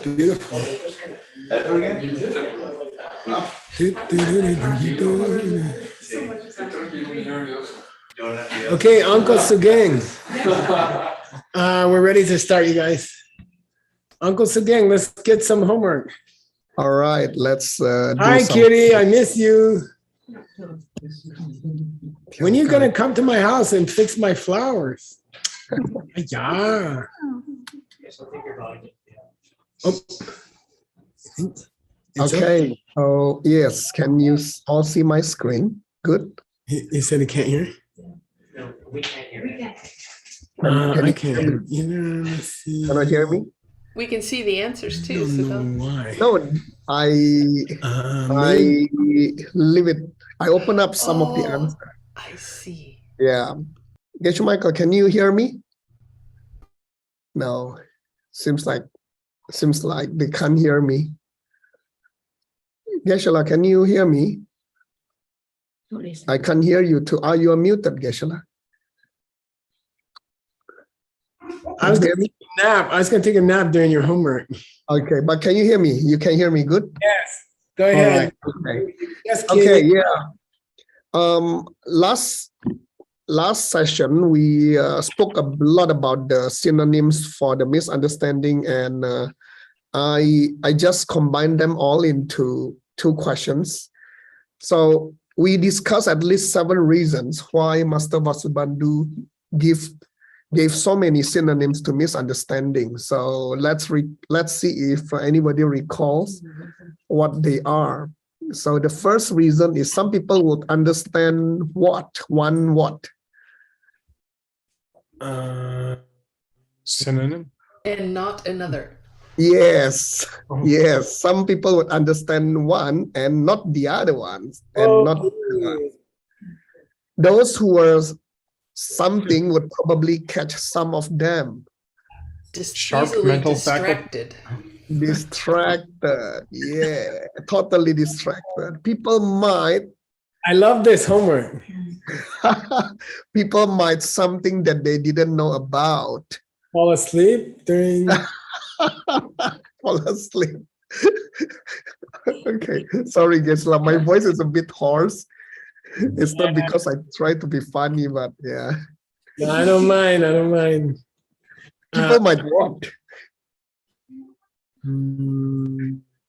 beautiful. Okay, Uncle Sugeng. We're ready to start, you guys. Uncle Sugeng, let's get some homework. All right, let's Hi, Kitty, I miss you. When are you gonna come to my house and fix my flowers? Yeah. Oh. Okay. Oh, yes. Can you all see my screen? Good. He said he can't hear. No, we can't hear it. I can't. Let's see. Can I hear me? We can see the answers too. I So don't know why. No, I leave it. I open up some of the answers. I see. Yeah. Geshe Michael, can you hear me? No. Seems like they can't hear me. Geshe-la, can you hear me? I can't hear you too. Are you muted, Geshe-la? I was gonna take a nap. I was gonna take a nap during your homework. Okay, but can you hear me? You can hear me good? Yes. Go ahead. Right. Okay. Yes, Okay, Kitty. yeah. Last session we spoke a lot about the synonyms for the misunderstanding, and I just combined them all into 2 questions. So we discussed at least 7 reasons why Master Vasubandhu gave so many synonyms to misunderstanding. So let's see if anybody recalls what they are. So the first reason is some people would understand what. Synonym. And not another. Yes, yes. Some people would understand one and not the other ones, and not the other one. Those who were something would probably catch some of them. Sharp Easily mental distracted. Distracted, yeah, totally distracted. People might. I love this homework. People might something that they didn't know about. Fall asleep during. Fall asleep. Okay, sorry, Geshe-la. My voice is a bit hoarse. It's not because I try to be funny, but yeah. No, I don't mind. I don't mind. People might what?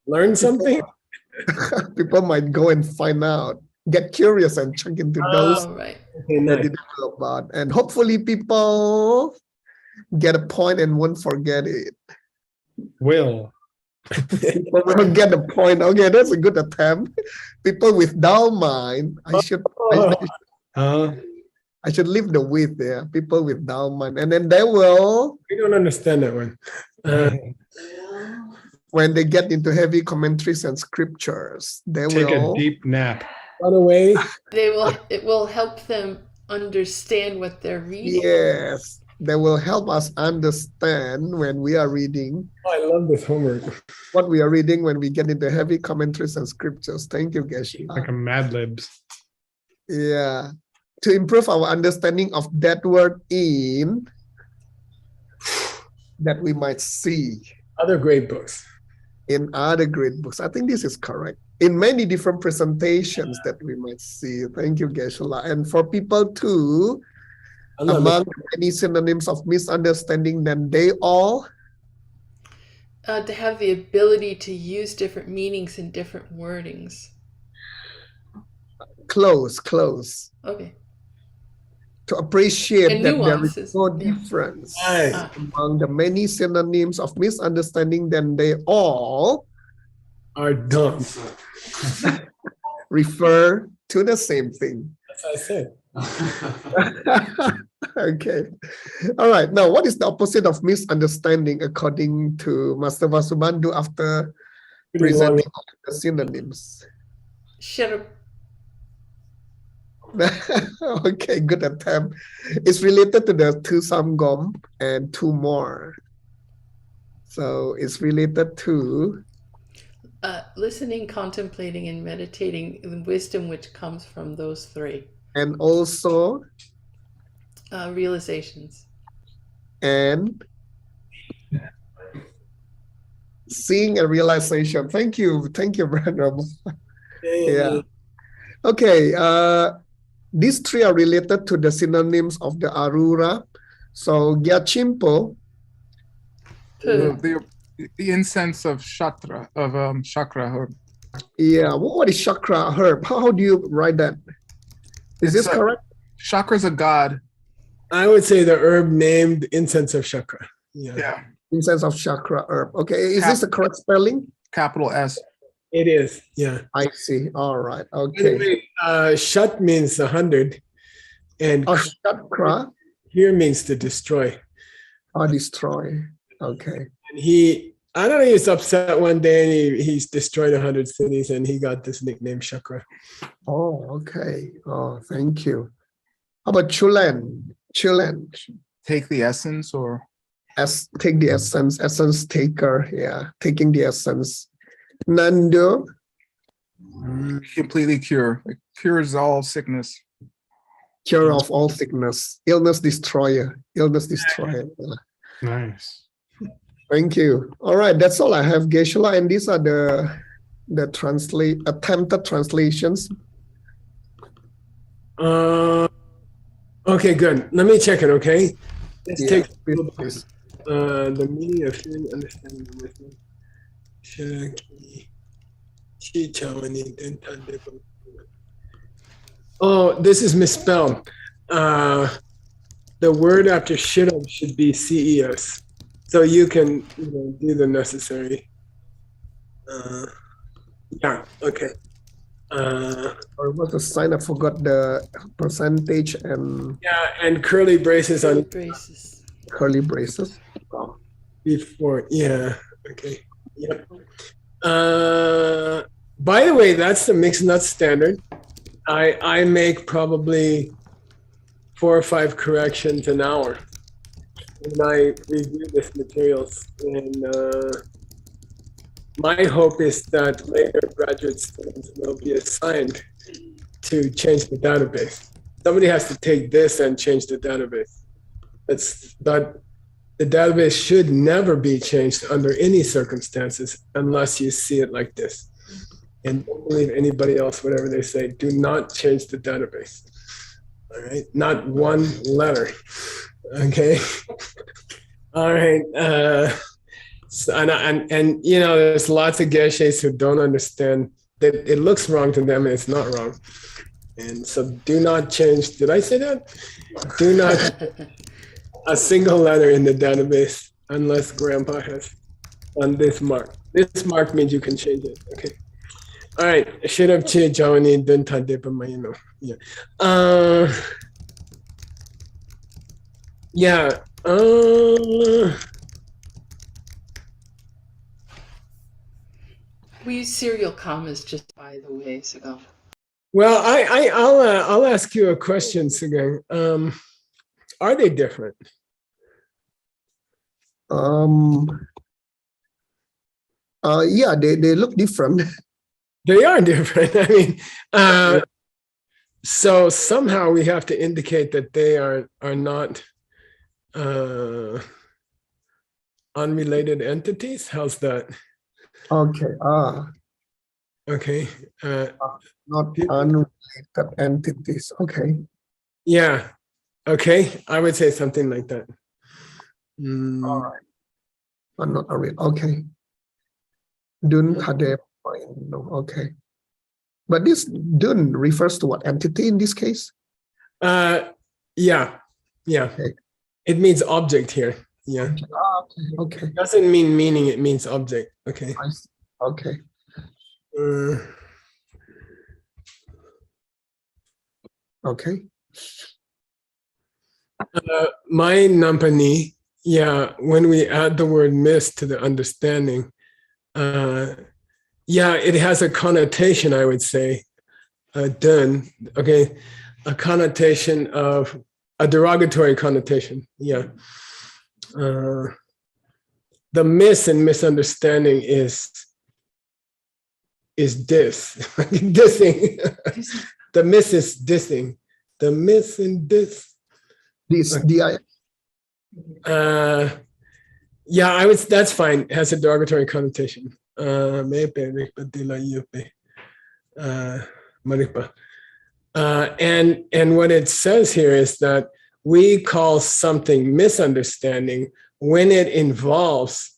Learn something. People might go and find out, get curious and check into those Right. Okay, that nice. didn't know about. And hopefully people get a point and won't forget it. Will. People will get the point. Okay, that's a good attempt. People with dull mind, I should leave the with there. People with dull mind. And then they will, We don't understand that one. when they get into heavy commentaries and scriptures, they Take will a deep nap. Run away. It will help them understand what they're reading. yes, they will help us understand when we are reading Oh, I love this homework. what we are reading when we get into heavy commentaries and scriptures. Thank you, Geshe. Like a Mad Libs. Yeah. To improve our understanding of that word in, that we might see Other great books. in other great books. I think this is correct. In many different presentations that we might see. Thank you, Geshe-la. And for people too, I love among it. many synonyms of misunderstanding, then they all To have the ability to use different meanings and different wordings. close. Okay. To appreciate And that there nuances. is no difference Nice. among the many synonyms of misunderstanding, then they all Are dumb. refer to the same thing. That's what I said. Okay. All right. Now, what is the opposite of misunderstanding according to Master Vasubandhu after Pretty long. presenting all the synonyms? Shut up. Okay, good attempt. It's related to the two samgom and two more. So it's related to Listening, contemplating, and meditating, the wisdom which comes from those 3. and also Realizations. and Seeing and realization. Thank you, Venerable. Yeah. Okay. These three are related to the synonyms of the Arura. So Gyachimpo. Poo. The incense of chakra herb. Yeah. What is chakra herb? How do you write that? Is this correct? Chakra's a god. I would say the herb named incense of chakra. Yeah. Incense of chakra herb. Okay. Is this the correct spelling? Capital S. It is. Yeah. I see. All right. By the Okay. way, Shat means 100, and Oh, chakra here means to destroy. or destroy. Okay. And I don't know, he was upset one day and he's destroyed 100 cities and he got this nickname Chakra. Oh, okay. Oh, thank you. How about Chulen? Chulen. Take the essence or Take the essence taker. Yeah. Taking the essence. Nando. completely cure. Like cures all sickness. Cure of all sickness. Illness destroyer. Illness destroyer. Yeah. Nice. Thank you. All right, that's all I have, Geshe-la, and these are the attempted translations. Okay, good. Let me check it, okay? Let's Yeah, take please. the meaning of hearing, understanding, and wisdom. Oh, this is misspelled. The word after shidam should be CES. So you can do the necessary. Yeah, okay. Or was the sign? I forgot the percentage and Yeah, and curly braces on Braces. curly braces. Oh, before. Yeah, okay. Yep. By the way, that's the mixed nut standard. I make probably 4 or 5 corrections an hour when I review this materials, and my hope is that later graduate students will be assigned to change the database. Somebody has to take this and change the database. But the database should never be changed under any circumstances unless you see it like this. And don't believe anybody else, whatever they say. Do not change the database. All right, not one letter. Okay. All right. So, and there's lots of geshes who don't understand that it looks wrong to them and it's not wrong. And so do not change. Did I say that? Do not a single letter in the database unless Grandpa has on this mark. This mark means you can change it. Okay. All right. Should have changed Jawani Dunta Depa Mayino. Yeah. Yeah. We use serial commas just by the way, Sugeng. Well, I'll ask you a question, Sugeng. Are they different? Yeah, they look different. They are different. I mean, so somehow we have to indicate that they are not unrelated entities. How's that? Okay. Okay. Not unrelated entities. Okay. Yeah. Okay. I would say something like that. All right. Not unrelated. Okay. Dun hade. No. Okay. But this dun refers to what entity in this case? Yeah. Okay. It means object here. Yeah. Okay. It doesn't mean meaning, it means object. Okay. I see. Okay. Okay. My nampani, yeah, when we add the word miss to the understanding, yeah, it has a connotation, I would say, done, okay, a connotation of a derogatory connotation, yeah. The miss and misunderstanding is dissing. The miss is dissing. The miss and diss. This Yeah, that's fine. It has a derogatory connotation. Maripa. And what it says here is that we call something misunderstanding when it involves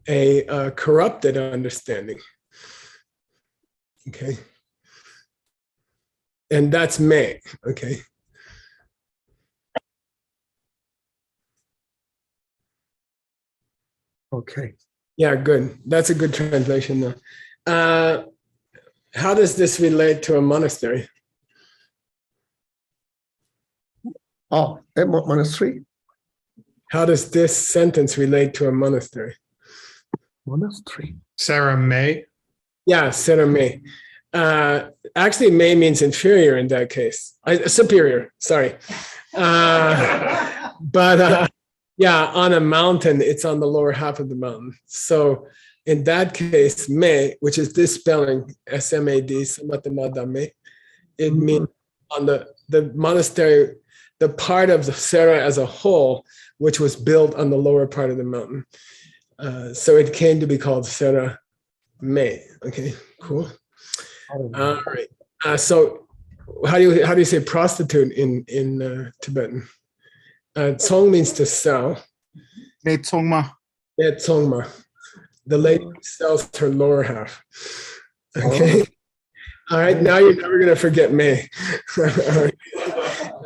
a corrupted understanding. Okay. And that's me. Okay. Okay. Yeah, good. That's a good translation though. How does this relate to a monastery? Oh, a monastery. How does this sentence relate to a monastery? Monastery. Sarah May. Yeah, Sarah May. Actually, May means inferior in that case. Superior, sorry. But yeah, on a mountain, it's on the lower half of the mountain. So in that case, May, which is this spelling, S-M-A-D, Samatamada, it means on the monastery, the part of the Sera as a whole, which was built on the lower part of the mountain. So it came to be called Sera May. Okay, cool. All right. So how do you say prostitute in Tibetan? Tsong means to sell. Ne tsongma. Tsongma. The lady sells her lower half. Okay. All right. Now you're never gonna forget May.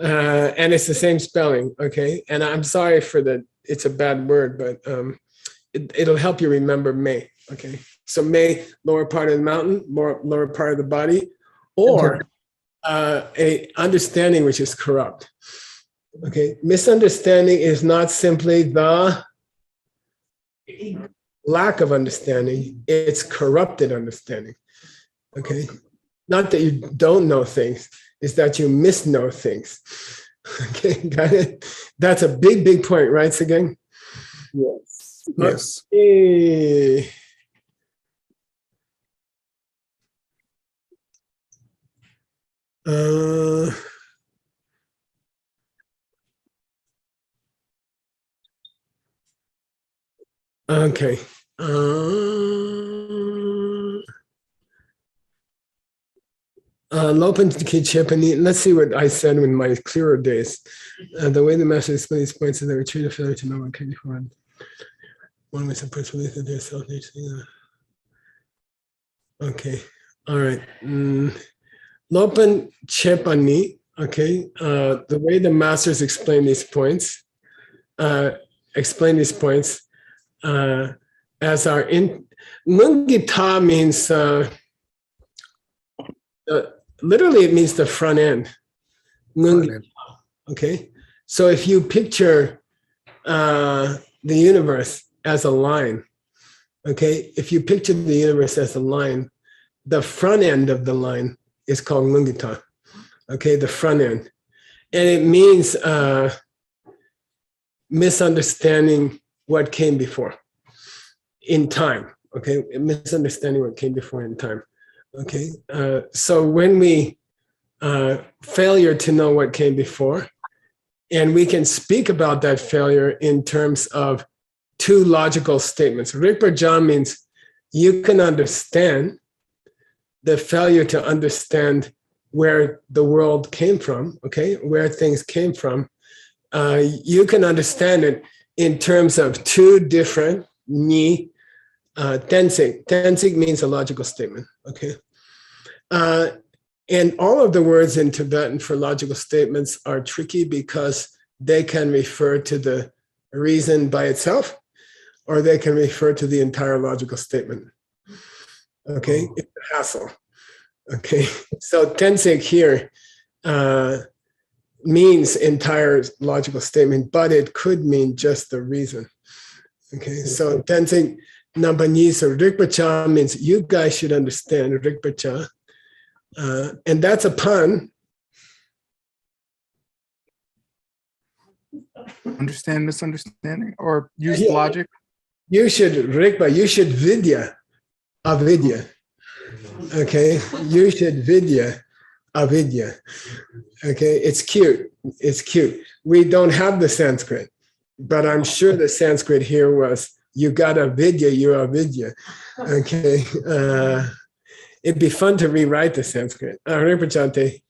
And it's the same spelling. Okay. And I'm sorry for the. It's a bad word, but it'll help you remember May. Okay. So May, lower part of the mountain, lower part of the body, or a understanding which is corrupt. Okay. Misunderstanding is not simply the lack of understanding, it's corrupted understanding. Okay. Not that you don't know things, it's that you misknow things. Okay, got it? That's a big, big point, right, Sugeng? Yes. Yes. Okay. Okay. Lopen Kichepani. Let's see what I said in my clearer days. The way the master explains points is the retreat of failure to know what came before. One way some principle is their self nature. Okay. All right. Lopen Chepani. Okay. The way the masters explain these points, as our in Mungita means literally it means the front end. Okay, so if you picture the universe as a line, okay, if you picture the universe as a line, the front end of the line is called Mungita. Okay, the front end, and it means misunderstanding what came before in time. Okay, misunderstanding what came before in time. Okay, so when we failure to know what came before, and we can speak about that failure in terms of two logical statements. Rikpa means you can understand the failure to understand where the world came from, okay, where things came from. You can understand it in terms of two different ni tensig. Tensig means a logical statement, okay? And all of the words in Tibetan for logical statements are tricky because they can refer to the reason by itself, or they can refer to the entire logical statement. Okay, it's a hassle. Okay, so tensig here means entire logical statement, but it could mean just the reason. Okay, so tensig nambani, so Rikpacha means you guys should understand Rikpacha. And that's a pun. Understand misunderstanding or use logic. You should Rikpa, you should vidya, avidya. Okay, you should vidya, avidya. Okay, it's cute. It's cute. We don't have the Sanskrit. but I'm sure the Sanskrit here was, you got a vidya, you're a vidya. Okay. It'd be fun to rewrite the Sanskrit. Rinpoche,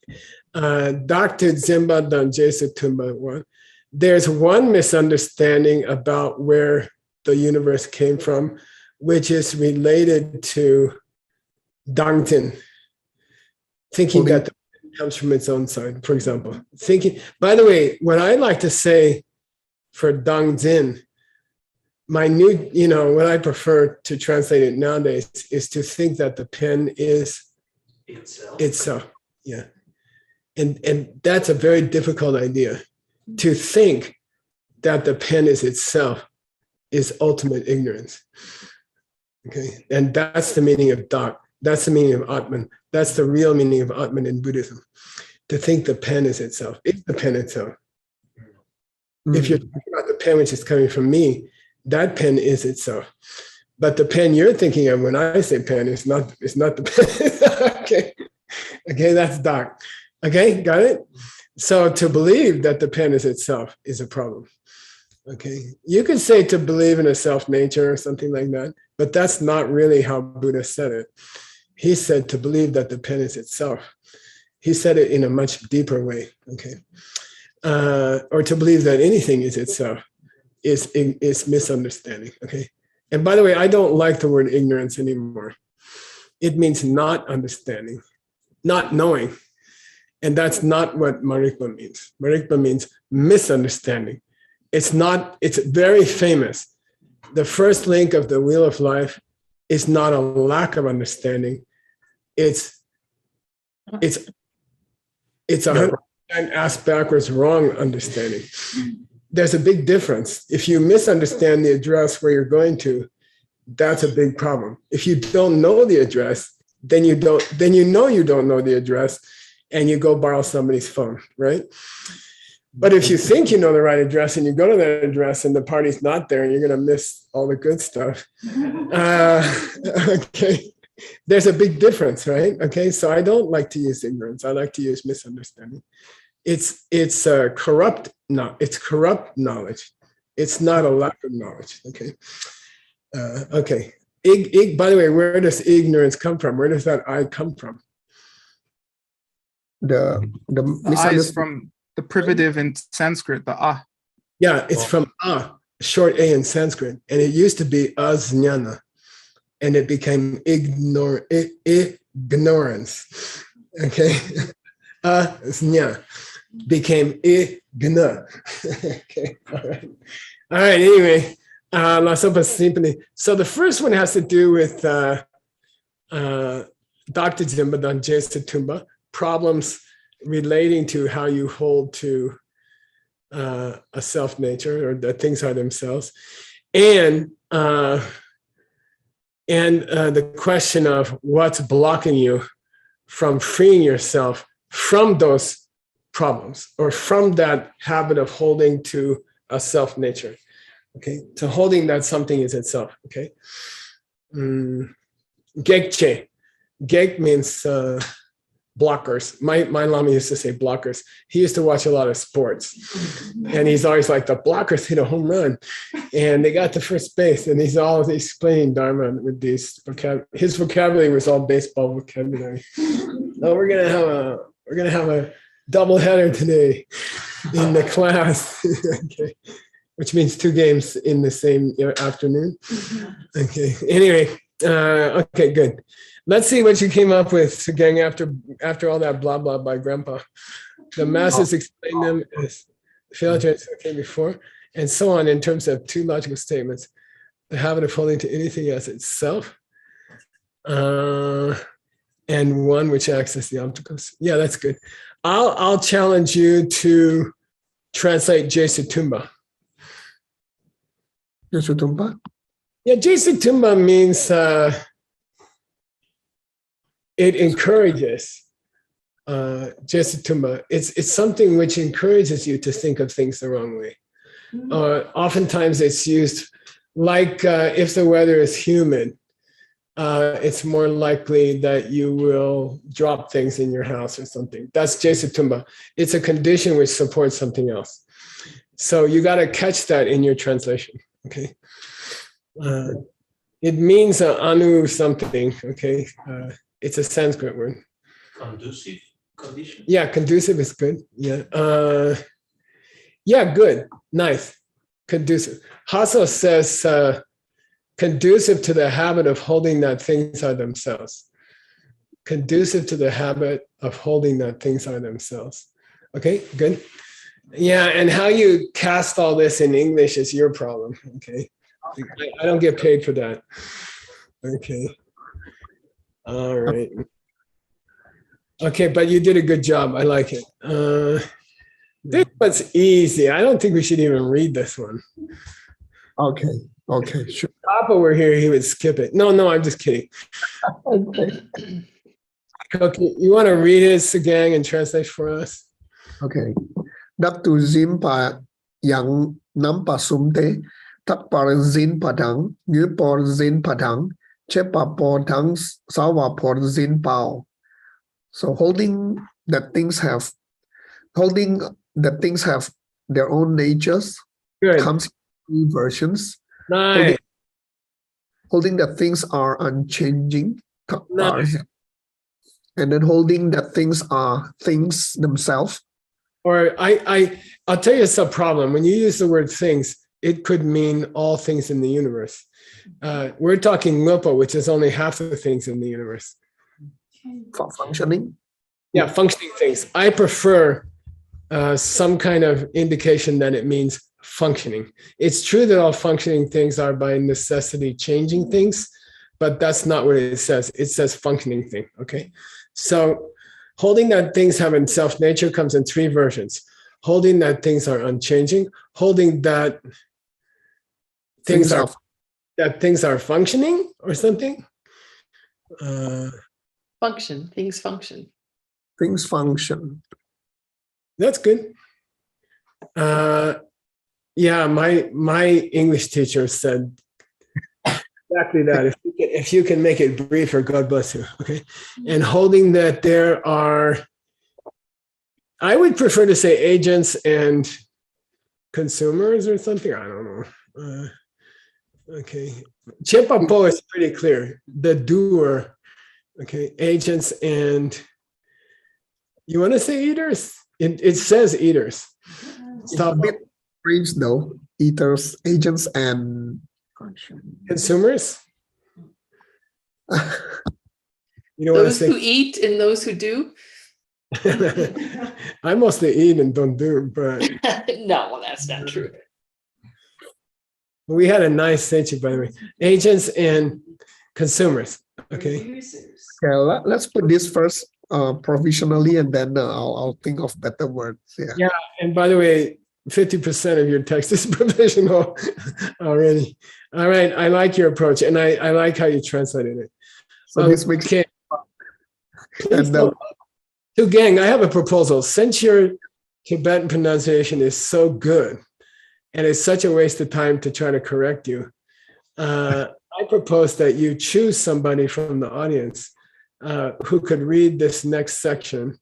Dr. Zimba Danje Satumba, there's one misunderstanding about where the universe came from, which is related to Dangten, thinking that the comes from its own side, for example. Thinking, by the way, what I like to say for Dangzin, my new, what I prefer to translate it nowadays is to think that the pen is itself. Yeah. And that's a very difficult idea. To think that the pen is itself is ultimate ignorance. Okay. And that's the meaning of Dak. That's the meaning of Atman. That's the real meaning of Atman in Buddhism. To think the pen is itself. It's the pen itself. If you're talking about the pen which is coming from me, that pen is itself. But the pen you're thinking of when I say pen is not the pen. Okay, that's Dak. Okay, got it? So to believe that the pen is itself is a problem. Okay, you could say to believe in a self-nature or something like that, but that's not really how Buddha said it. He said to believe that the pen is itself. He said it in a much deeper way, okay? Or to believe that anything is itself is misunderstanding, okay? And by the way, I don't like the word ignorance anymore. It means not understanding, not knowing. And that's not what Marikpa means. Marikpa means misunderstanding. It's very famous. The first link of the Wheel of Life is not a lack of understanding. It's 100% ass backwards wrong understanding. There's a big difference. If you misunderstand the address where you're going to, that's a big problem. If you don't know the address, then you know you don't know the address, and you go borrow somebody's phone, right? But if you think you know the right address and you go to that address and the party's not there and you're going to miss all the good stuff, okay, there's a big difference, right? Okay, so I don't like to use ignorance. I like to use misunderstanding. It's corrupt knowledge. It's not a lack of knowledge, okay? Okay, by the way, where does ignorance come from? Where does that I come from? The I is from the privative in Sanskrit, the ah. Yeah, it's from short a in Sanskrit, and it used to be ajnana, and it became ignorance. Okay, ajna became igna. Okay, all right. Anyway, la sopa simply. So the first one has to do with Dr. Zimba Danje Satumba, problems relating to how you hold to a self nature, or that things are themselves, and the question of what's blocking you from freeing yourself from those problems, or from that habit of holding to a self nature. Okay, to holding that something is itself. Okay, Gekche. Gek means blockers. My Lama used to say blockers. He used to watch a lot of sports, and he's always like, the blockers hit a home run, and they got to first base, and he's always explaining Dharma with these his vocabulary was all baseball vocabulary. Oh, we're gonna have a double header today in the class. Okay, which means 2 games in the same afternoon. Okay. Anyway, okay, good. Let's see what you came up with, Sugeng, after all that blah blah by Grandpa. The masses explain them as Philogenics came before, and so on, in terms of 2 logical statements: the habit of holding to anything as itself, and one which acts as the obstacles. Yeah, that's good. I'll challenge you to translate Jesutumba. Jesutumba? Yeah, Jesutumba means it encourages. Jesutumba, it's something which encourages you to think of things the wrong way. Oftentimes it's used like if the weather is humid, it's more likely that you will drop things in your house or something. That's Jesutumba. It's a condition which supports something else. So you got to catch that in your translation. Okay. It means anu something. Okay. It's a Sanskrit word. Conducive condition. Yeah, conducive is good. Yeah. Yeah, good. Nice. Conducive. Hasso says conducive to the habit of holding that things are themselves. Conducive to the habit of holding that things are themselves. Okay, good. Yeah, and how you cast all this in English is your problem. Okay. I don't get paid for that. Okay. All right. Okay, but you did a good job. I like it. This one's easy. I don't think we should even read this one. Okay. Okay. Sure. If Papa were here, he would skip it. No, I'm just kidding. Okay. Okay, you want to read it, Sugeng, and translate for us? Okay. Đắc tu zin pa yang nam pa sumte tak par zin padang như por zin padang che pa por dang sawa por zin pao. So holding that things have their own natures Good. comes in versions. Nice. Holding that things are unchanging, tak par, Nice. and then holding that things are things themselves. Or I'll tell you it's a problem. When you use the word things, it could mean all things in the universe. We're talking Ngöpo, which is only half of the things in the universe. For functioning. Yeah, functioning things. I prefer some kind of indication that it means functioning. It's true that all functioning things are by necessity changing things, but that's not what it says. It says functioning thing, okay? So holding that things have in self-nature comes in three versions. Holding that things are unchanging, holding that things are functioning or something. Function, things function. Things function. That's good. Yeah, my English teacher said exactly that. If you can make it briefer, God bless you. Okay, and holding that there are, I would prefer to say agents and consumers or something. I don't know. Okay, Chepapo is pretty clear. The doer. Okay, agents and. You want to say eaters? It says eaters. It's a bit strange though. Eaters, agents, and Consumers? You don't want to Those say. who eat and those who do. I mostly eat and don't do, but No, well, that's not true. we had a nice seichi, by the way. Agents and consumers. Okay. Okay, let's put this first provisionally, and then I'll think of better words. Yeah. And by the way, 50% of your text is provisional already. All right. I like your approach, and I like how you translated it. So this makes okay. and So, gang, I have a proposal. Since your Tibetan pronunciation is so good, and it's such a waste of time to try to correct you, I propose that you choose somebody from the audience who could read this next section,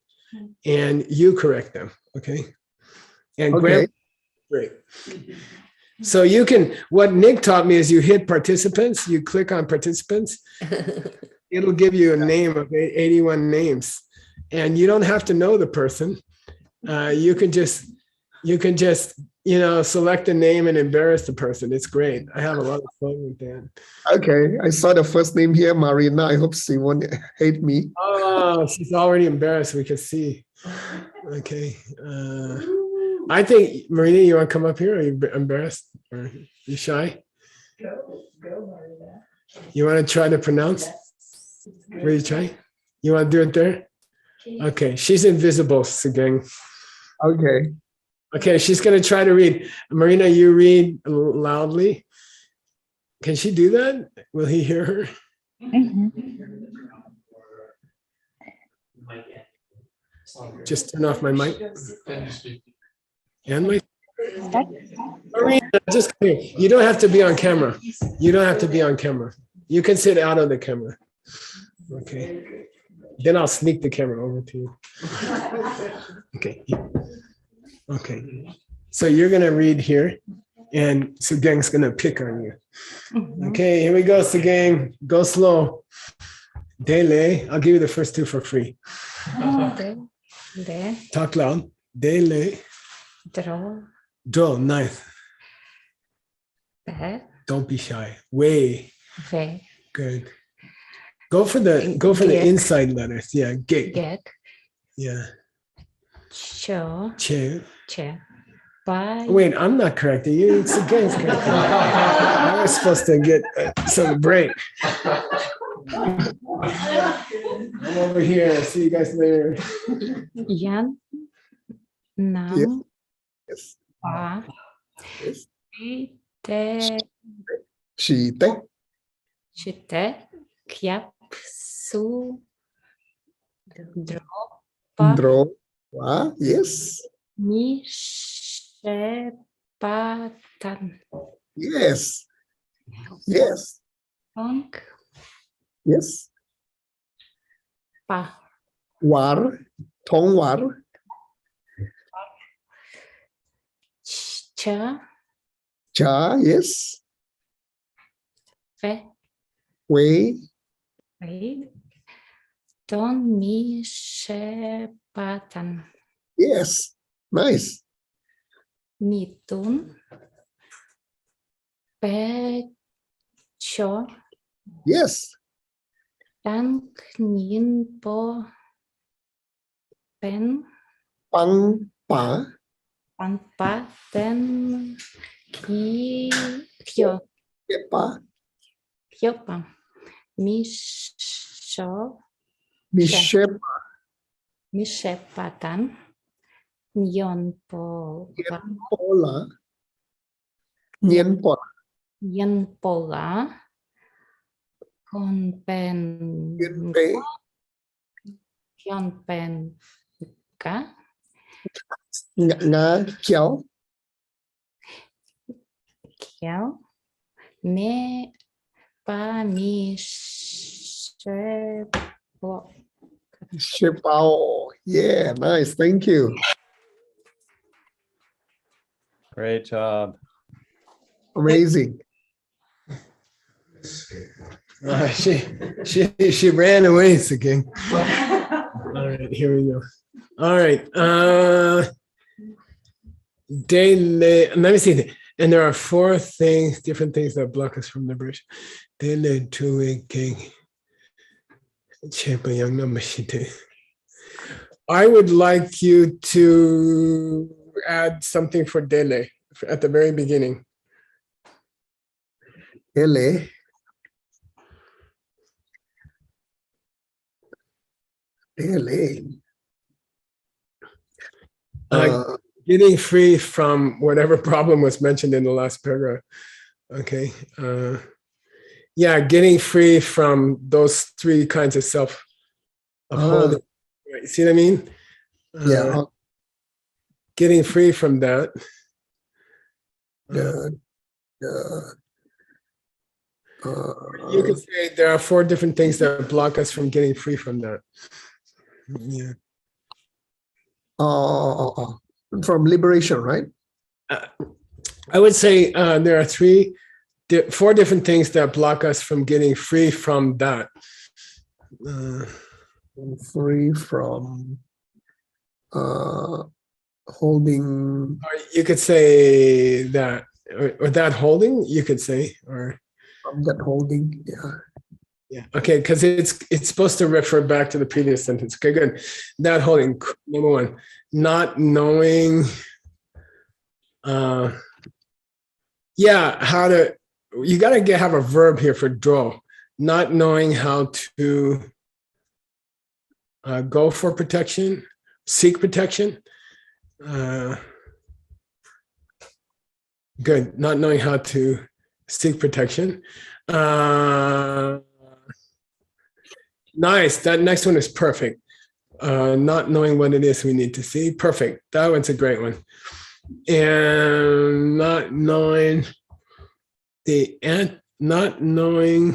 and you correct them. Okay. And okay. Great. So you can, what Nick taught me is you hit participants, you click on participants, it'll give you a name of 81 names, and you don't have to know the person. You can just, select a name and embarrass the person. It's great. I have a lot of fun with that. Okay, I saw the first name here, Marina. I hope she won't hate me. Oh, she's already embarrassed. We can see. Okay. I think, Marina, you want to come up here? Are you embarrassed? Or you shy? Go, Marina. You want to try to pronounce? Will you try? You want to do it there? Okay. She's invisible, Sugeng. Okay. Okay, she's going to try to read. Marina, you read loudly. Can she do that? Will he hear her? Just turn off my mic. And my Marina, just come here. You don't have to be on camera. You don't have to be on camera. You can sit out of the camera. Okay. Then I'll sneak the camera over to you. Okay. Okay. So you're gonna read here, and Sugeng's gonna pick on you. Okay, here we go, Sugeng. Go slow. Dele. I'll give you the first two for free. De, Talk loud. Dele. dro, Do. Nice. pe, Don't be shy. Way. ve, Good. Go for the Gek. inside letters. Yeah. Gig. gek, Yeah. cho, Che. che, pa, Wait, I'm not correcting you. It's against correcting. I was supposed to get some break. I'm over here. See you guys later. yan, nam, Yes. pa, Yes. ti, te, She te. chite, kiap, su, dro, pa, Dro. Wa. Yes. mi, she, pa, tan, Yes. Yes. tong, Yes. pa, War. Tong war. cha, Cha. Yes. ve, Way. ve, don, mi, she, pa, tan, Yes. Nice. mi, tun, pe, cho, Yes. tan, nien, po, pen, Pang pa. pan, pa, ten, ki, kyo, Pa. kyo, pa, mi, sho, Bishop. mi, she, pa, tan, nyon, po, pa, Pola. Nien pot. yen, po, la, con, pen, Nien pe. kyon, pen, ka, Nga kiao. kyo, me, pa, mi, she, po, Shipao. Yeah. Nice. Thank you. Great job. Amazing. She ran away again. All right, here we go. All right. Let me see. And there are four things, different things that block us from liberation. Dele Tui King. I would like you to add something for Dele at the very beginning. Ele. Ele. Getting free from whatever problem was mentioned in the last paragraph. Okay. Yeah, getting free from those three kinds of self-upholding. Right, see what I mean? Yeah. Getting free from that. You could say there are four different things that block us from getting free from that. Yeah. From liberation, right? I would say there are four different things that block us from getting free from that. Free from holding. Or you could say that, or that holding. You could say, or From that holding. Yeah. yeah. Okay, because it's supposed to refer back to the previous sentence. Okay, good. That holding. Number one, not knowing. Yeah, how to. You got to have a verb here for draw. Not knowing how to go for protection, seek protection. Good. Not knowing how to seek protection. Nice. That next one is perfect. Not knowing what it is we need to see. Perfect. That one's a great one. And not knowing not knowing.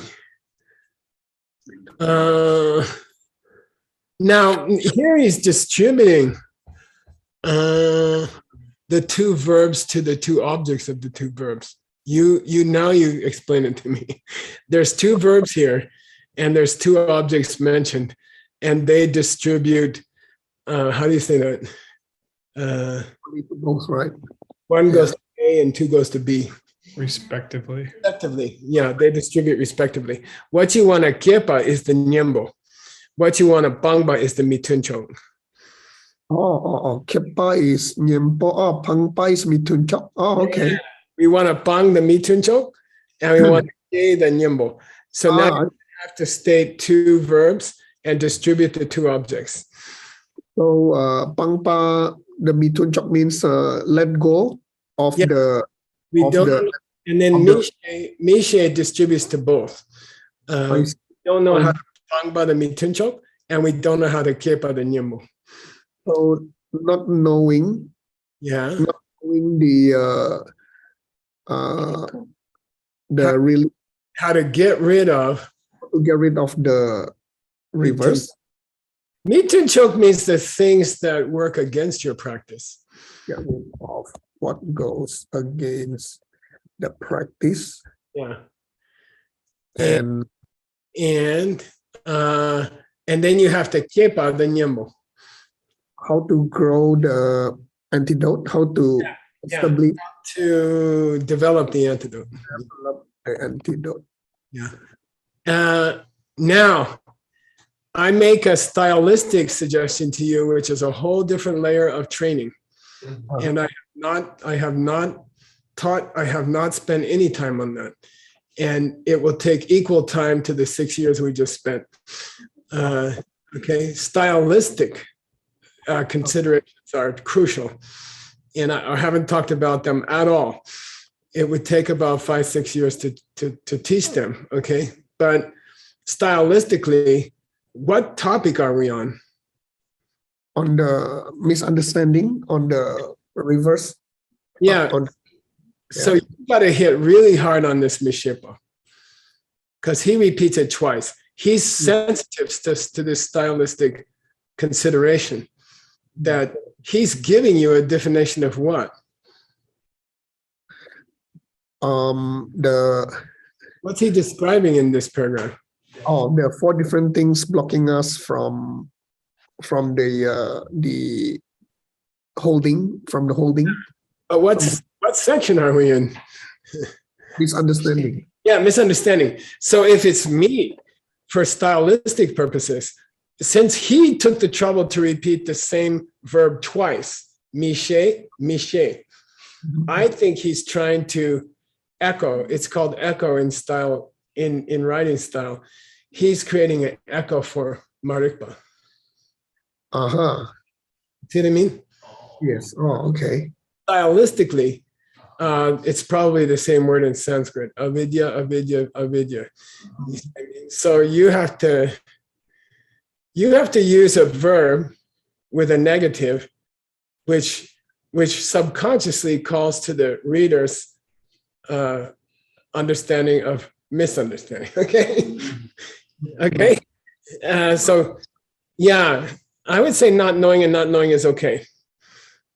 Now here he's distributing. the two verbs to the two objects of the two verbs. You explain it to me. There's two verbs here, and there's two objects mentioned, and they distribute. How do you say that? Both, right? One goes to A and two goes to B. Respectively. Respectively, yeah, they distribute respectively. What you want to kepa is the nyembo. What you want to pangba is the mitunchong. Kepa is nyempo. Pangpa is mitunchok. Okay. We want to pang the mitunchong, and we want to ke the nyembo. So now you have to state two verbs and distribute the two objects. So pangpa, the mitunchok means let go of the. We of don't, the, and then mishe distributes to both. We don't know how to pangba the mitunchong, and we don't know how to kepa the nyembo. So not knowing the really how to get rid of the reverse. Mitunchok means the things that work against your practice. Get rid of what goes against the practice. Yeah. And then you have to kepa the nyembo. How to grow the antidote, how to establish, to develop the antidote. Yeah. Now, I make a stylistic suggestion to you, which is a whole different layer of training. And I have not spent any time on that. And it will take equal time to the 6 years we just spent. Okay, stylistic considerations are crucial. And I haven't talked about them at all. It would take about 5-6 years to teach them, okay? But stylistically, what topic are we on? On the misunderstanding, on the reverse. Yeah. So you got to hit really hard on this Mishipa, because he repeats it twice. He's sensitive to this stylistic consideration, that he's giving you a definition of what? What's he describing in this paragraph? There are 4 different things blocking us from the holding, from the holding. But what section are we in? Misunderstanding. Yeah, misunderstanding. So if it's me, for stylistic purposes, since he took the trouble to repeat the same verb twice, mishe, I think he's trying to echo. It's called echo in style, in writing style. He's creating an echo for marikpa. See what I mean? Yes. Okay. Stylistically, it's probably the same word in Sanskrit. Avidya. So you have to use a verb with a negative, which subconsciously calls to the reader's understanding of misunderstanding. Okay. So yeah, I would say not knowing and not knowing is okay.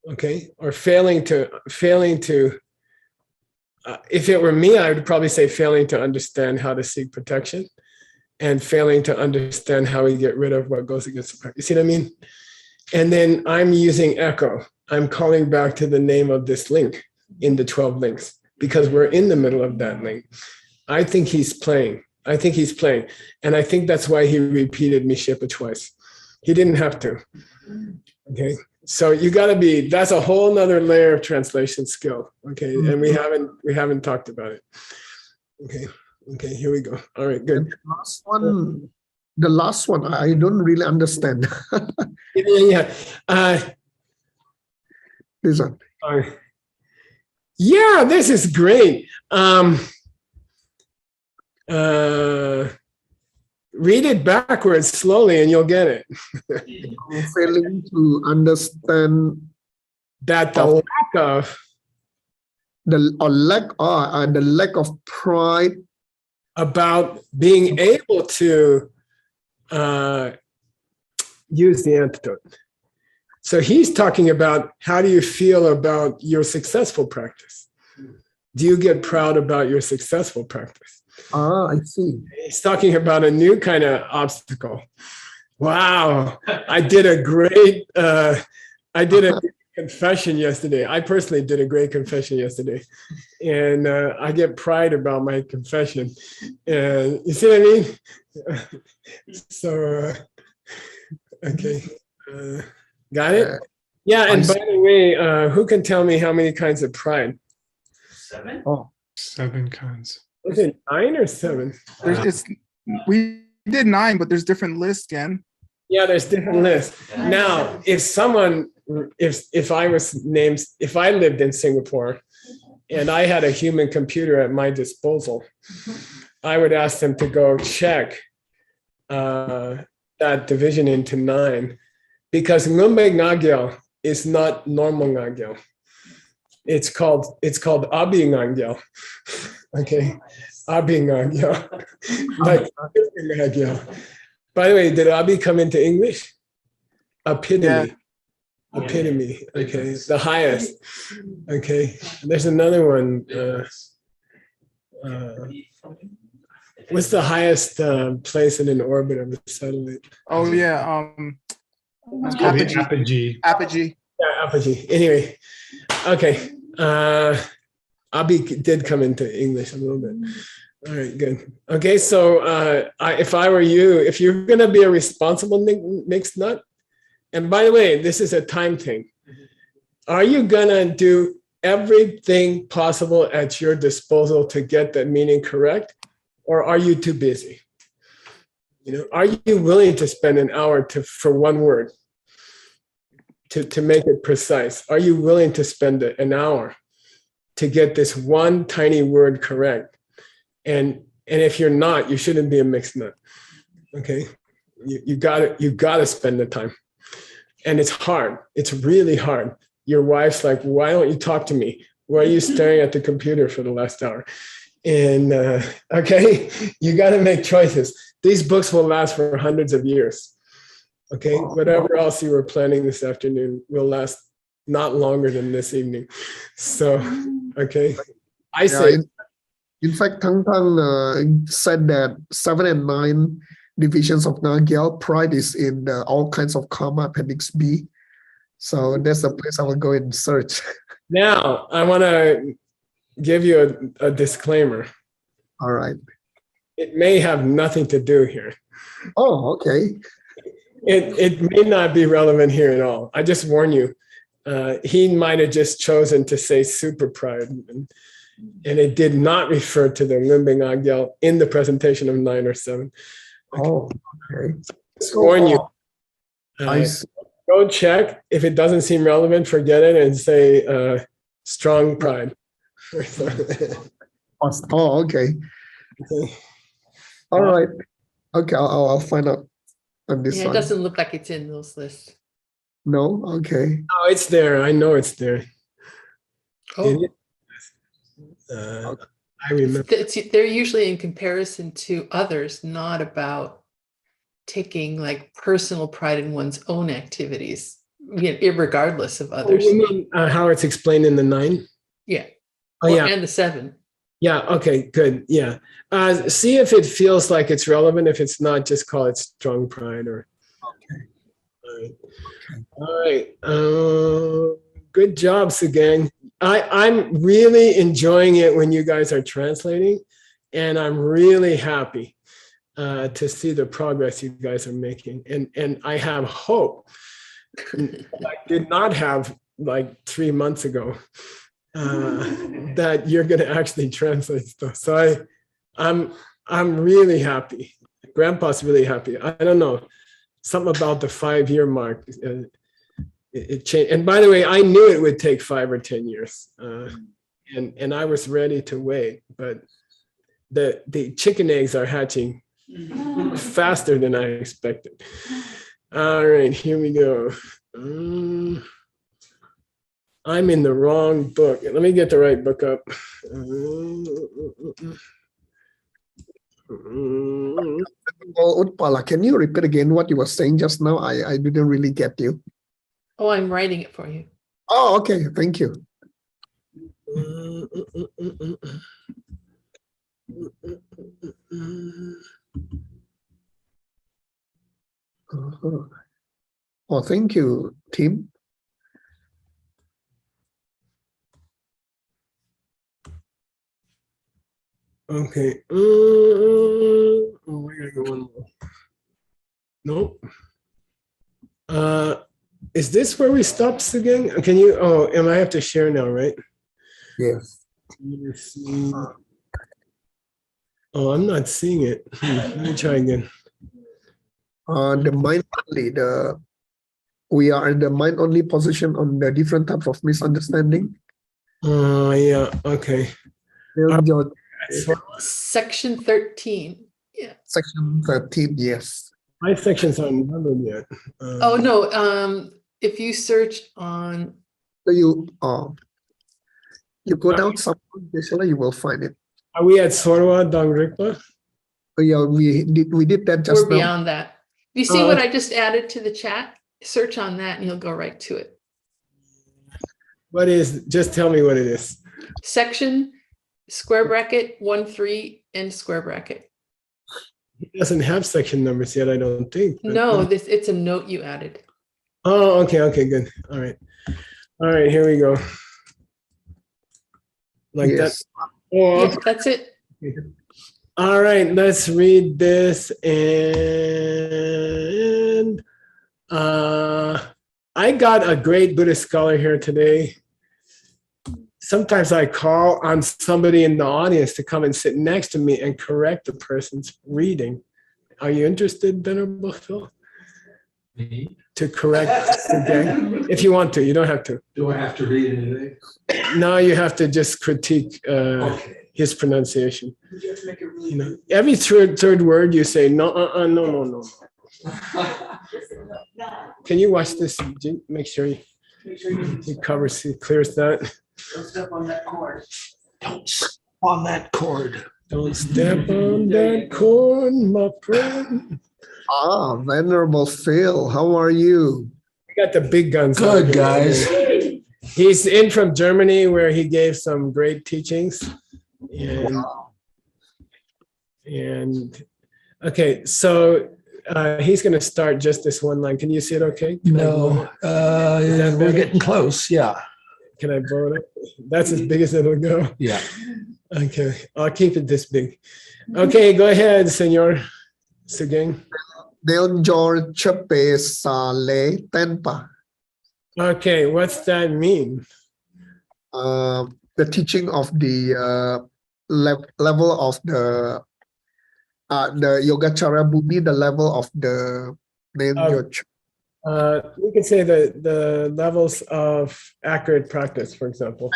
Okay, or failing to. If it were me, I would probably say failing to understand how to seek protection, and failing to understand how we get rid of what goes against the practice. You see what I mean? And then I'm using echo. I'm calling back to the name of this link in the 12 links, because we're in the middle of that link. I think he's playing. And I think that's why he repeated Mishipa twice. He didn't have to. Okay. So you got to be, that's a whole nother layer of translation skill. Okay. And we haven't talked about it. Okay. Here we go. All right, good. The last one, I don't really understand. Yeah. This one. Yeah, this is great. Read it backwards slowly and you'll get it. Failing to understand that the lack of the lack of pride about being able to use the antidote. So he's talking about how do you feel about your successful practice? Do you get proud about your successful practice? Ah, I see. He's talking about a new kind of obstacle. Wow, I did a great confession yesterday. I personally did a great confession yesterday, and I get pride about my confession. And you see what I mean? So, okay, got it? Yeah, and by the way, who can tell me how many kinds of pride? 7? Oh, 7 kinds. Was it 9 or 7? We did 9, but there's different lists again. Yeah, there's different lists. Now, if I lived in Singapore and I had a human computer at my disposal, I would ask them to go check that division into 9, because Ngumbe Ngagyal is not normal Ngagyal. It's called Abi Ngagyal. Okay, Abi Ngagyal. Like Ngagyal. By the way, did Abi come into English? Epitome. Yeah. Epitome. Okay, the highest. Okay, there's another one. What's the highest place in an orbit of a satellite? Oh yeah, Apogee. apogee. Yeah, apogee. Anyway, okay. Abi did come into English a little bit. All right, good. Okay, so if I were you, if you're gonna be a responsible mixed nut, and by the way, this is a time thing. Are you gonna do everything possible at your disposal to get the meaning correct, or are you too busy? Are you willing to spend an hour for one word to make it precise? Are you willing to spend an hour to get this one tiny word correct? And if you're not, you shouldn't be a mixed nut. Okay, you gotta spend the time, and it's hard. It's really hard. Your wife's like, "Why don't you talk to me? Why are you staring at the computer for the last hour?" And okay, you got to make choices. These books will last for hundreds of years. Okay, whatever else you were planning this afternoon will last not longer than this evening. So, okay, I say. In fact, Tang Tang said that 7 and 9 divisions of Nagyal, pride is in all kinds of karma, appendix B. So that's the place I will go and search. Now, I want to give you a disclaimer. All right. It may have nothing to do here. Oh, okay. It may not be relevant here at all. I just warn you. He might have just chosen to say super pride, and it did not refer to the Limbing Agyal in the presentation of 9 or 7. Oh, okay. Just warn you. I see. Go check. If it doesn't seem relevant, forget it and say strong pride. Oh, okay. Okay. All right. Okay, I'll find out on this Yeah, it one. doesn't look like it's in those lists. No? Okay. Oh, it's there. I know it's there. Oh, I remember. they're usually in comparison to others, not about taking like personal pride in one's own activities, regardless of Oh, others. you mean how it's explained in the 9? Yeah. Oh, yeah. And the 7. Yeah. Okay. Good. Yeah. See if it feels like it's relevant. If it's not, just call it strong pride. Or. Okay. All right. Good job, Sugeng. I'm really enjoying it when you guys are translating, and I'm really happy to see the progress you guys are making. And I have hope I did not have like 3 months ago. That you're going to actually translate stuff. So I'm really happy. Grandpa's really happy. I don't know, something about the 5-year mark. It changed. And by the way, I knew it would take 5 or 10 years, and I was ready to wait. But the chicken eggs are hatching faster than I expected. All right, here we go. I'm in the wrong book. Let me get the right book up. Utpala, can you repeat again what you were saying just now? I didn't really get you. Oh, I'm writing it for you. Oh, okay. Thank you. Uh-huh. Oh, thank you, Tim. Okay. Oh, I gotta go one more. Nope. Is this where we stopped again? Can you? Oh, and I have to share now, right? Yes. Let me see. Oh, I'm not seeing it. Let me try again. The mind only. We are in the mind only position on the different types of misunderstanding. Yeah. Okay. Your Section 13. Yeah. section 13. Yes. My sections aren't numbered yet. Oh, no. If you search on, So you go down some, you will find it. Are we at Sorwa Dangrikpa? Oh, yeah, we did that just we're now. beyond that. You see what I just added to the chat? Search on that and you'll go right to it. What is? Just tell me what it is. Section, square bracket, 1-3, and square bracket. It doesn't have section numbers yet, I don't think. but- No, it's a note you added. Oh, okay. Okay. Good. All right. All right. Here we go. Like Yes. that. Oh, Yeah, that's it. all right, let's read this. And I got a great Buddhist scholar here today. Sometimes I call on somebody in the audience to come and sit next to me and correct the person's reading. Are you interested, Venerable Phil? Me? To correct Sugeng? If you want to, you don't have to. Do I have to read anything? No, you have to just critique Okay. his pronunciation. You have to make it really You know, every third word you say no, no. Can you watch this? Make sure he covers, he clears that. Don't step on that cord. Don't step on that cord. Don't step on that corn, my friend. Venerable Phil, how are you? I got the big guns. Good, out here. guys. He's in from Germany where he gave some great teachings. And okay, so he's going to start just this one line. Can you see it okay? No, we're getting close. Yeah. Can I blow it up? That's as big as it'll go. Yeah. Okay, I'll keep it this big. Okay, go ahead, Senor Sugeng. Del George Pesale Tenpa. Okay, what's that mean? The teaching of the level of the Yogacara Bhumi, the level of the Del George. We can say the levels of accurate practice, for example.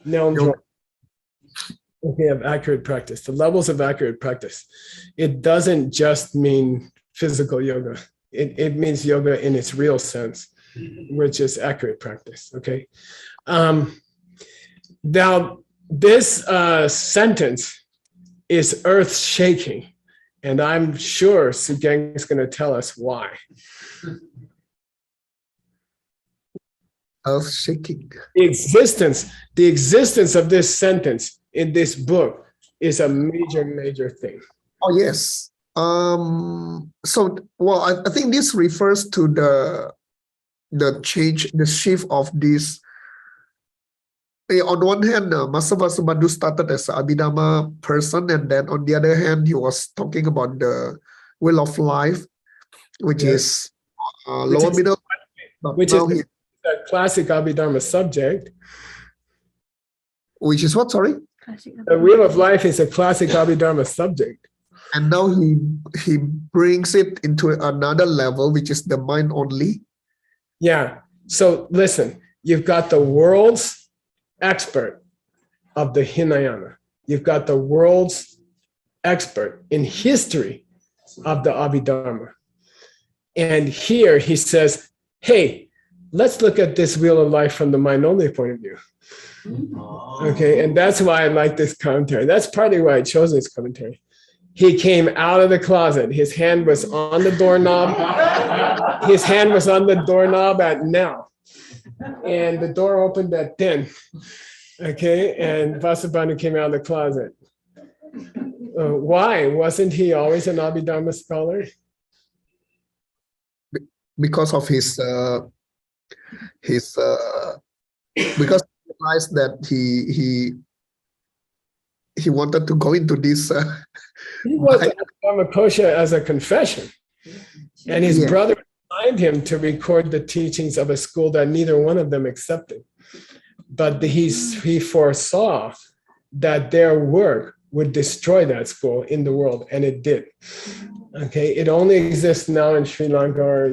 Yoga. Okay, of accurate practice. The levels of accurate practice. It doesn't just mean physical yoga. It means yoga in its real sense, which is accurate practice. Okay. Now, this sentence is earth-shaking, and I'm sure Sugeng is going to tell us why. Earth-shaking. The existence of this sentence in this book is a major thing. Oh, yes. So, well, I think this refers to the change, the shift of this. On one hand, Master Vasubandhu started as an Abhidhamma person, and then on the other hand, he was talking about the will of life, which is lower middle. Which is a classic Abhidharma subject. Which is what, sorry? The wheel of life is a classic Abhidharma subject. And now he brings it into another level, which is the mind only. Yeah. So listen, you've got the world's expert of the Hinayana. You've got the world's expert in history of the Abhidharma. And here he says, hey, let's look at this wheel of life from the mind only point of view. Okay, and that's why I like this commentary. That's partly why I chose this commentary. he came out of the closet. His hand was on the doorknob. His hand was on the doorknob at now. And the door opened at 10. Okay, and Vasubandhu came out of the closet. Why? Wasn't he always an Abhidharma scholar? Because of his because he realized that he wanted to go into this. He was Abhidharma Kosha as a confession. And his Yeah. brother assigned him to record the teachings of a school that neither one of them accepted. But he foresaw that their work would destroy that school in the world, and it did. Okay, it only exists now in Sri Lanka, or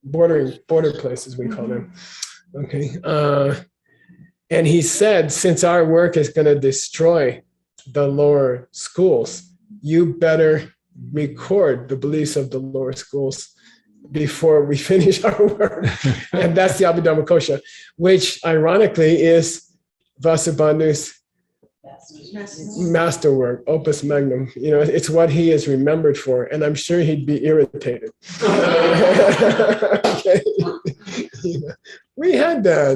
border places we call them. Okay, and he said, since our work is going to destroy the lower schools, you better record the beliefs of the lower schools before we finish our work. And that's the Abhidharma Kosha, which ironically is Vasubandhu's masterwork, opus magnum. It's what he is remembered for, and I'm sure he'd be irritated. Okay. We had that.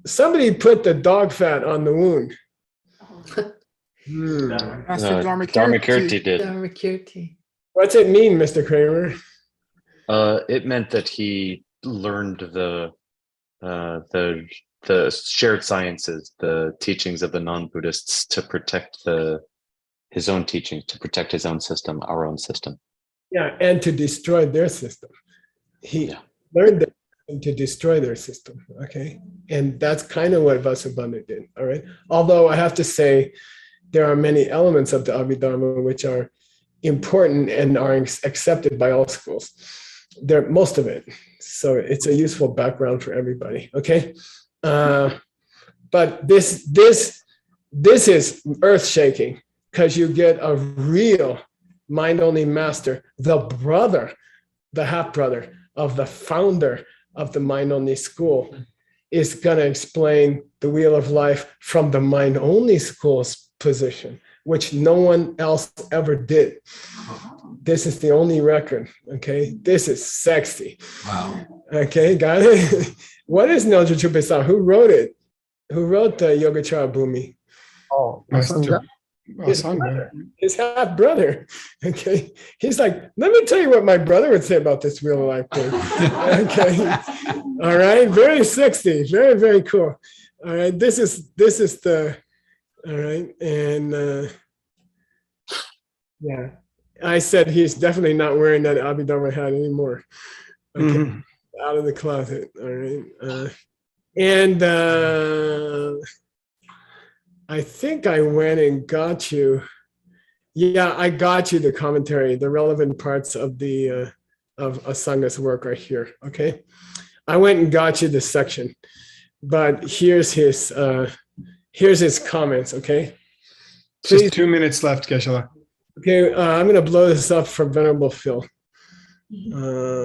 Somebody put the dog fat on the wound. Master Dharmakirti did. Dharmakirti. What's it mean, Mr. Kramer? It meant that he learned the shared sciences, the teachings of the non-Buddhists, to protect his own teachings, to protect his own system, our own system. Yeah, and to destroy their system. He learned them to destroy their system. Okay, and that's kind of what Vasubandhu did. All right. Although I have to say, there are many elements of the Abhidharma which are important and are accepted by all schools. Most of it. So it's a useful background for everybody. Okay. But this is earth-shaking, because you get a real mind-only master, the half-brother of the founder of the mind-only school, is going to explain the wheel of life from the mind-only school's position, which no one else ever did. This is the only record. Okay, this is sexy. Wow. Okay, got it. What is Nelja Chupesa? Who wrote it? Who wrote the Yogacara Bhumi? Oh, Master. His half brother. Okay, he's like, let me tell you what my brother would say about this wheel of life thing. Okay, all right, very sexy, very, very cool. All right, this is the, all right, and yeah, I said he's definitely not wearing that Abhidharma hat anymore. Okay, out of the closet. All right, and I think I went and got you. Yeah, I got you the commentary. The relevant parts of the of Asanga's work are here. Okay, I went and got you the section, but here's his comments. Okay, please. Just 2 minutes left, Geshe-la. Okay, I'm going to blow this up for Venerable Phil.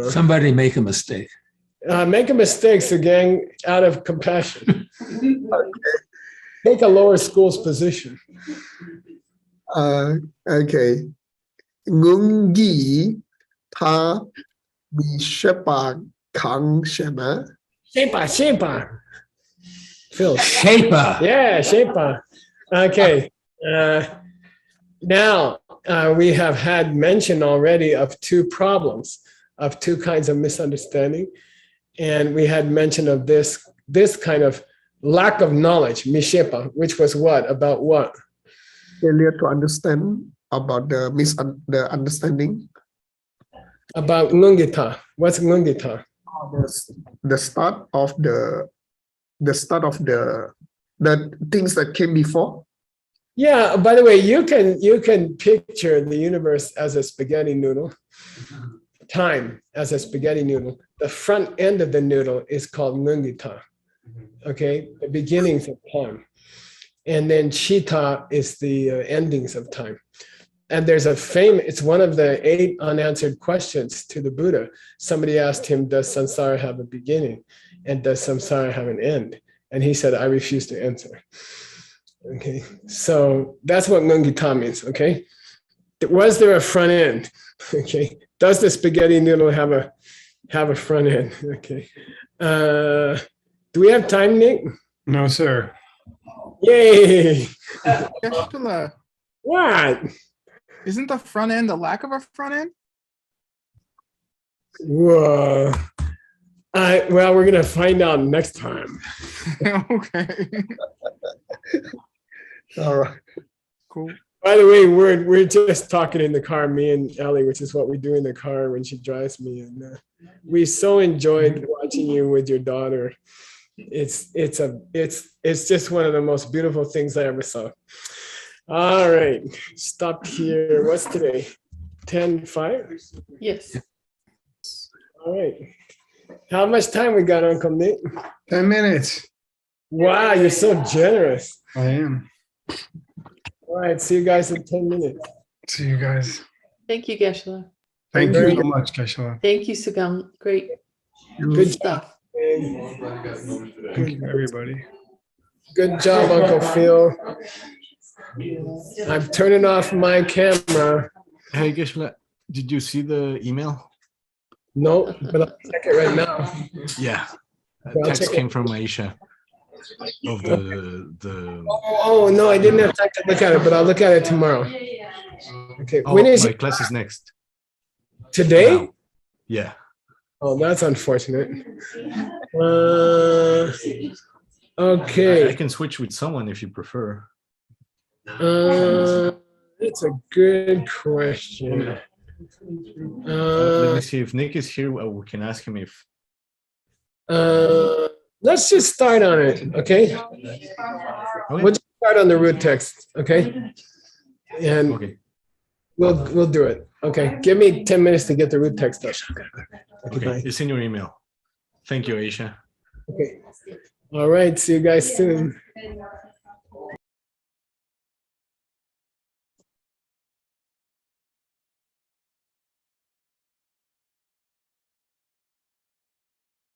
Somebody make a mistake. Make a mistake, Sugeng, out of compassion. Take a lower school's position. Okay. Ngungi ta bi shepa kang shema. Shepa. Phil. Shaper. Yeah, Shepa. Okay. Now, we have had mention already of two problems, of two kinds of misunderstanding. And we had mention of this kind of lack of knowledge, mishepa, which was what? About what? Failure to understand about the understanding. About ngungita. What's ngungita? The start of the things that came before. Yeah, by the way, you can picture the universe as a spaghetti noodle, time as a spaghetti noodle. The front end of the noodle is called ngungita. Okay, the beginnings of time. And then Chita is the endings of time. And there's it's one of the 8 unanswered questions to the Buddha. Somebody asked him, does samsara have a beginning? And does samsara have an end? And he said, I refuse to answer. Okay, so that's what ngungita means. Okay, was there a front end? Okay, does the spaghetti noodle have a front end? Okay, do we have time, Nick? No, sir. Yay! Geshe-la, What? isn't the front end the lack of a front end? Whoa. Well, we're gonna find out next time. Okay, All right. cool. By the way, we're just talking in the car, me and Ellie, which is what we do in the car when she drives me, and we so enjoyed watching you with your daughter. It's just one of the most beautiful things I ever saw. All right, stop here. What's today? 10:05. Yes. All right. How much time we got, Uncle Nick? 10 minutes. Wow, you're so generous. I am. All right, see you guys in 10 minutes. See you guys. Thank you, Geshe-la. Thank Very you so good. much, Geshe-la. Thank you, Sugeng. Great Good stuff. Thank you, everybody. Good job, Uncle Phil. I'm turning off my camera. Hey, Geshe-la, did you see the email? No, but I'll check it right now. Yeah. A I'll text check it. came from Aisha of the Oh, no, I didn't have time to look at it, but I'll look at it tomorrow. Okay, oh, when is my it? class is next. Today? Now. Yeah. Oh, that's unfortunate. I Okay. can switch with someone if you prefer. It's a good question. Let me see if Nick is here. We can ask him if. Let's just start on it, okay? Okay. We'll just start on the root text, okay? And Okay. we'll do it. Okay, give me 10 minutes to get the root text up. Okay. It's in your email. Thank you, Aisha. Okay. All right, see you guys soon.